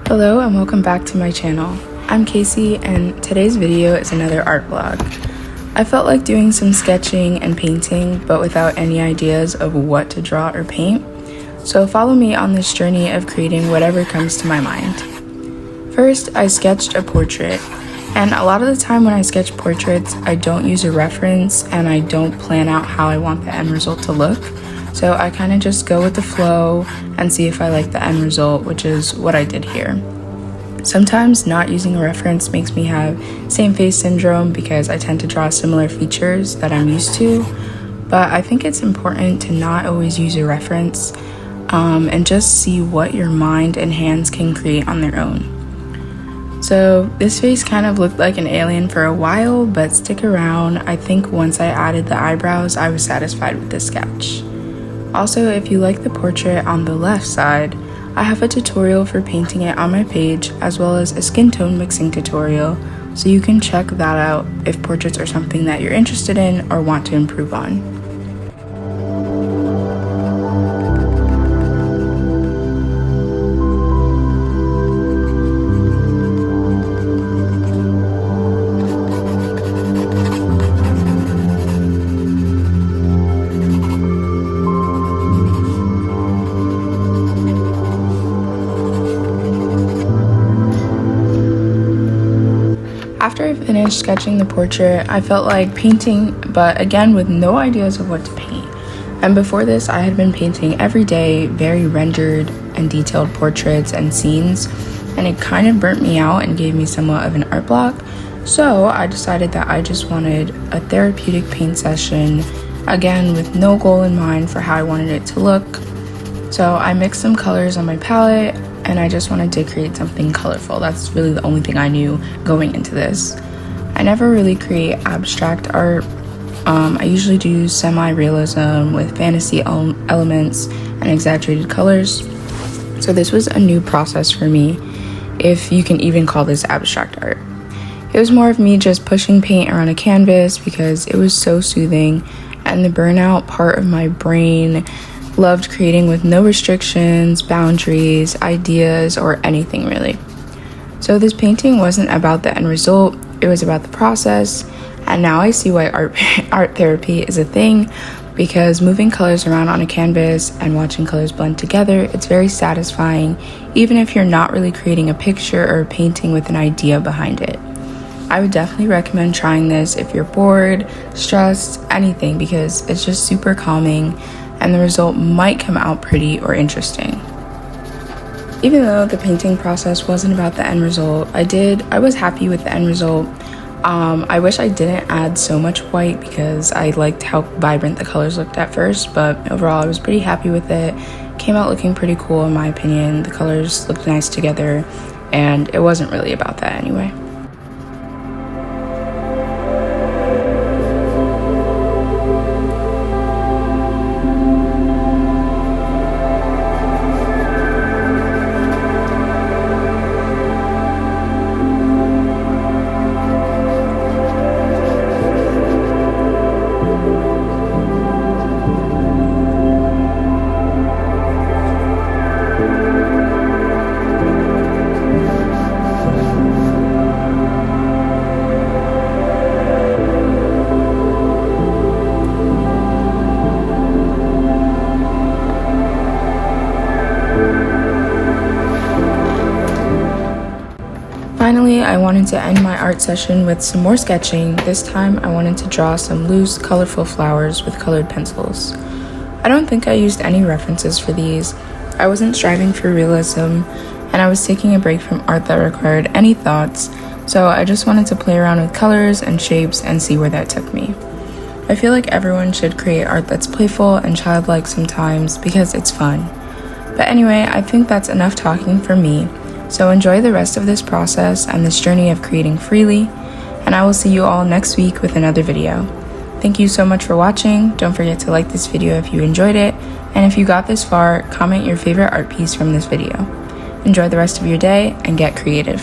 Hello and welcome back to my channel. I'm Casey and today's video is another art vlog. I felt like doing some sketching and painting but without any ideas of what to draw or paint, so follow me on this journey of creating whatever comes to my mind. First, I sketched a portrait, and a lot of the time when I sketch portraits, I don't use a reference and I don't plan out how I want the end result to look. So I kind of just go with the flow and see if I like the end result, which is what I did here. Sometimes not using a reference makes me have same face syndrome because I tend to draw similar features that I'm used to, but I think it's important to not always use a reference and just see what your mind and hands can create on their own. So this face kind of looked like an alien for a while, but stick around. I think once I added the eyebrows, I was satisfied with this sketch. Also, if you like the portrait on the left side, I have a tutorial for painting it on my page, as well as a skin tone mixing tutorial, so you can check that out if portraits are something that you're interested in or want to improve on. After I finished sketching the portrait, I felt like painting, but again with no ideas of what to paint. And before this, I had been painting every day, very rendered and detailed portraits and scenes, and it kind of burnt me out and gave me somewhat of an art block. So I decided that I just wanted a therapeutic paint session, again with no goal in mind for how I wanted it to look. So I mixed some colors on my palette, and I just wanted to create something colorful. That's really the only thing I knew going into this. I never really create abstract art. I usually do semi-realism with fantasy elements and exaggerated colors. So this was a new process for me, if you can even call this abstract art. It was more of me just pushing paint around a canvas because it was so soothing, and the burnout part of my brain loved creating with no restrictions, boundaries, ideas, or anything really. So this painting wasn't about the end result, it was about the process, and now I see why art therapy is a thing, because moving colors around on a canvas and watching colors blend together, it's very satisfying, even if you're not really creating a picture or a painting with an idea behind it. I would definitely recommend trying this if you're bored, stressed, anything, because it's just super calming and the result might come out pretty or interesting. Even though the painting process wasn't about the end result, I was happy with the end result. I wish I didn't add so much white because I liked how vibrant the colors looked at first, but overall I was pretty happy with it. Came out looking pretty cool in my opinion. The colors looked nice together, and it wasn't really about that anyway. Finally, I wanted to end my art session with some more sketching. This time, I wanted to draw some loose, colorful flowers with colored pencils. I don't think I used any references for these. I wasn't striving for realism, and I was taking a break from art that required any thoughts, so I just wanted to play around with colors and shapes and see where that took me. I feel like everyone should create art that's playful and childlike sometimes because it's fun. But anyway, I think that's enough talking for me. So enjoy the rest of this process and this journey of creating freely, and I will see you all next week with another video. Thank you so much for watching. Don't forget to like this video if you enjoyed it, and if you got this far, comment your favorite art piece from this video. Enjoy the rest of your day and get creative.